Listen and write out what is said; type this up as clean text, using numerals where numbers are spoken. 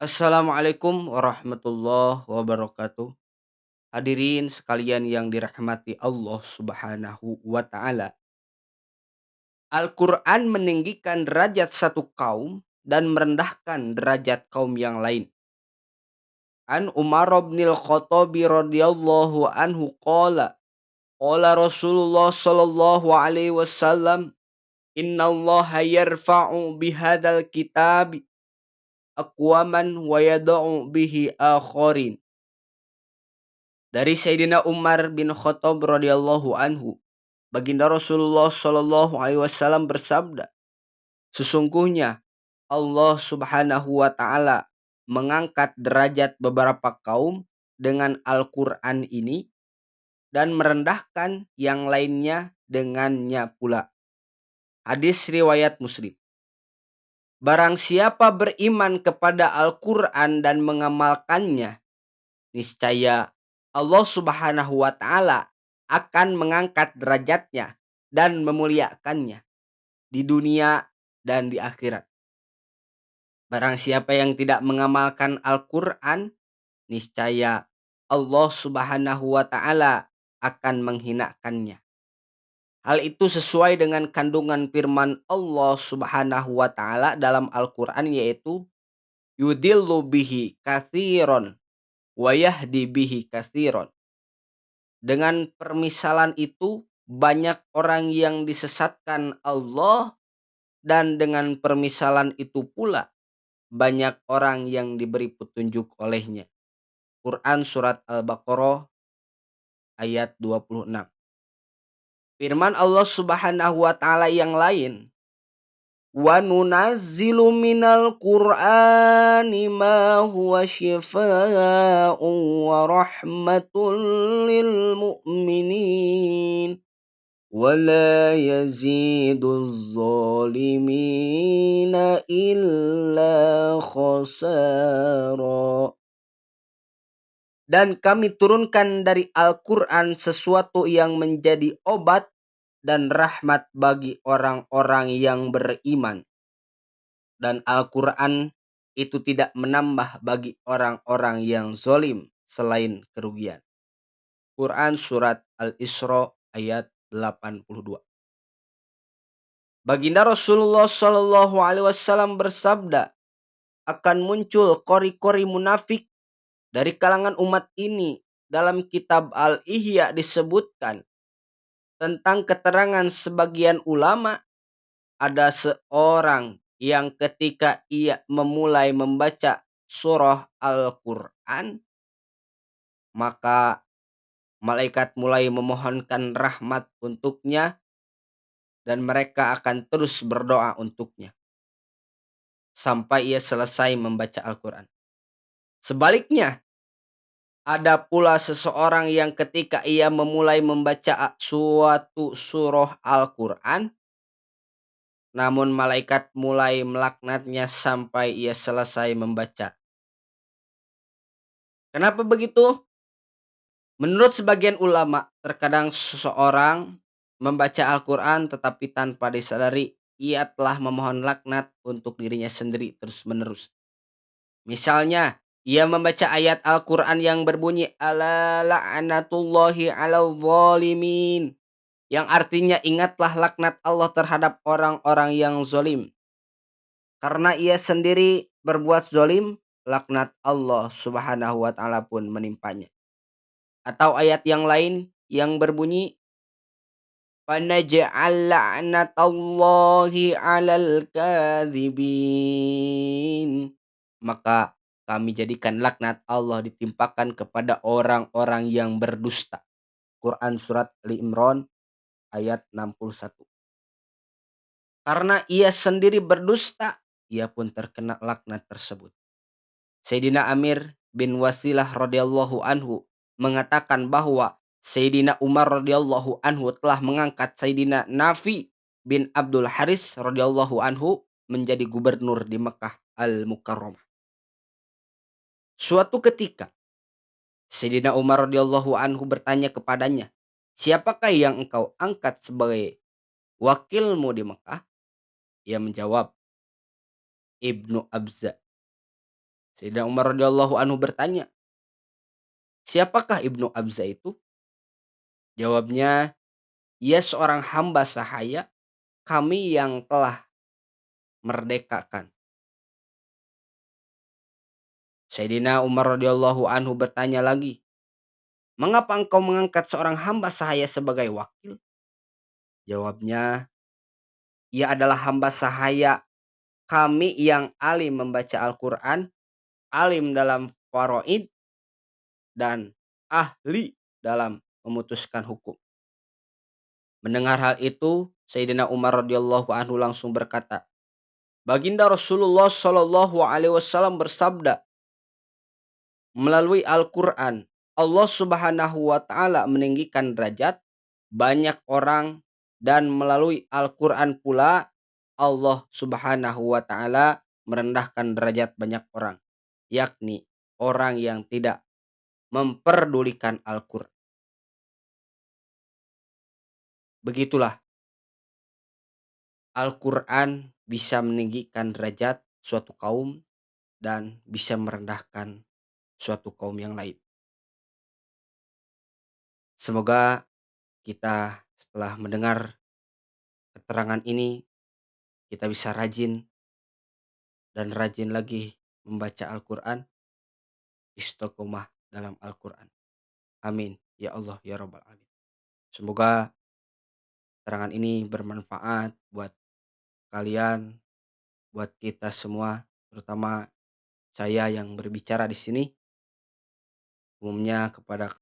Assalamualaikum warahmatullahi wabarakatuh. Hadirin sekalian yang dirahmati Allah Subhanahu wa taala. Al-Qur'an meninggikan derajat satu kaum dan merendahkan derajat kaum yang lain. An Umar bin Al-Khattab radhiyallahu anhu qala Rasulullah sallallahu alaihi wasallam, innallaha yarfa'u bihadzal kitab aqwaman wa yad'u bihi akharin. Dari Sayyidina Umar bin Khattab radhiyallahu anhu, baginda Rasulullah shallallahu alaihi wasallam bersabda, sesungguhnya Allah Subhanahu wa taala mengangkat derajat beberapa kaum dengan Al-Qur'an ini dan merendahkan yang lainnya dengannya pula. Hadis riwayat Muslim. Barang siapa beriman kepada Al-Qur'an dan mengamalkannya, niscaya Allah Subhanahu wa taala akan mengangkat derajatnya dan memuliakannya di dunia dan di akhirat. Barang siapa yang tidak mengamalkan Al-Qur'an, niscaya Allah Subhanahu wa taala akan menghinakannya. Hal itu sesuai dengan kandungan firman Allah Subhanahu wa taala dalam Al-Qur'an, yaitu yudillu bihi katsiron wa yahdi bihi katsiron. Dengan permisalan itu, banyak orang yang disesatkan Allah, dan dengan permisalan itu pula, banyak orang yang diberi petunjuk olehnya. Quran Surat Al-Baqarah ayat 26. Firman Allah Subhanahu wa taala yang lain, wa nunazzilu minal Qur'ani ma huwa syifaa'un wa rahmatun lil mu'minin. ولا يزيد الظالمين إلا خسارا. Dan kami turunkan dari Al-Quran sesuatu yang menjadi obat dan rahmat bagi orang-orang yang beriman. Dan Al-Quran itu tidak menambah bagi orang-orang yang zalim selain kerugian. Quran Surat Al-Isra ayat 82. Baginda Rasulullah Shallallahu Alaihi Wasallam bersabda, akan muncul kori-kori munafik dari kalangan umat ini. Dalam kitab Al-Ihya disebutkan tentang keterangan sebagian ulama, ada seorang yang ketika ia memulai membaca surah Al-Quran, maka malaikat mulai memohonkan rahmat untuknya dan mereka akan terus berdoa untuknya sampai ia selesai membaca Al-Quran. Sebaliknya, ada pula seseorang yang ketika ia memulai membaca suatu surah Al-Quran, namun malaikat mulai melaknatnya sampai ia selesai membaca. Kenapa begitu? Menurut sebagian ulama, terkadang seseorang membaca Al-Quran tetapi tanpa disadari ia telah memohon laknat untuk dirinya sendiri terus-menerus. Misalnya, ia membaca ayat Al-Quran yang berbunyi ala la'natullahi 'alal zalimin, yang artinya ingatlah laknat Allah terhadap orang-orang yang zalim. Karena ia sendiri berbuat zalim, laknat Allah Subhanahu wa taala pun menimpanya. Atau ayat yang lain yang berbunyi fanaj'al la'natallahi 'alal kadzibin. Maka kami jadikan laknat Allah ditimpakan kepada orang-orang yang berdusta. Quran Surat Ali Imran ayat 61. Karena ia sendiri berdusta, ia pun terkena laknat tersebut. Sayyidina Amir bin Wasilah radhiyallahu anhu mengatakan bahwa Sayyidina Umar radhiyallahu anhu telah mengangkat Sayyidina Nafi bin Abdul Haris radhiyallahu anhu menjadi gubernur di Mekah Al-Mukarramah. Suatu ketika, Sayyidina Umar radhiyallahu anhu bertanya kepadanya, "Siapakah yang engkau angkat sebagai wakilmu di Mekah?" Ia menjawab, "Ibnu Abza." Sayyidina Umar radhiyallahu anhu bertanya, "Siapakah Ibnu Abza itu?" Jawabnya, "Ia seorang hamba sahaya kami yang telah merdekakan." Sayyidina Umar radhiyallahu anhu bertanya lagi, "Mengapa engkau mengangkat seorang hamba sahaya sebagai wakil?" Jawabnya, "Ia adalah hamba sahaya kami yang alim membaca Al-Quran, alim dalam faraid, dan ahli dalam memutuskan hukum." Mendengar hal itu, Sayyidina Umar radhiyallahu anhu langsung berkata, "Baginda Rasulullah shallallahu alaihi wasallam bersabda, melalui Al-Quran, Allah Subhanahu wa Ta'ala meninggikan derajat banyak orang, dan melalui Al-Quran pula Allah Subhanahu wa Ta'ala merendahkan derajat banyak orang, yakni orang yang tidak memperdulikan Al-Quran. Begitulah Al-Quran bisa meninggikan derajat suatu kaum dan bisa merendahkan suatu kaum yang lain. Semoga kita setelah mendengar keterangan ini, kita bisa rajin dan rajin lagi membaca Al-Quran, istiqomah dalam Al-Quran. Amin. Ya Allah, ya Rabbal Alamin. Semoga keterangan ini bermanfaat buat kalian, buat kita semua, terutama saya yang berbicara di sini, umumnya kepada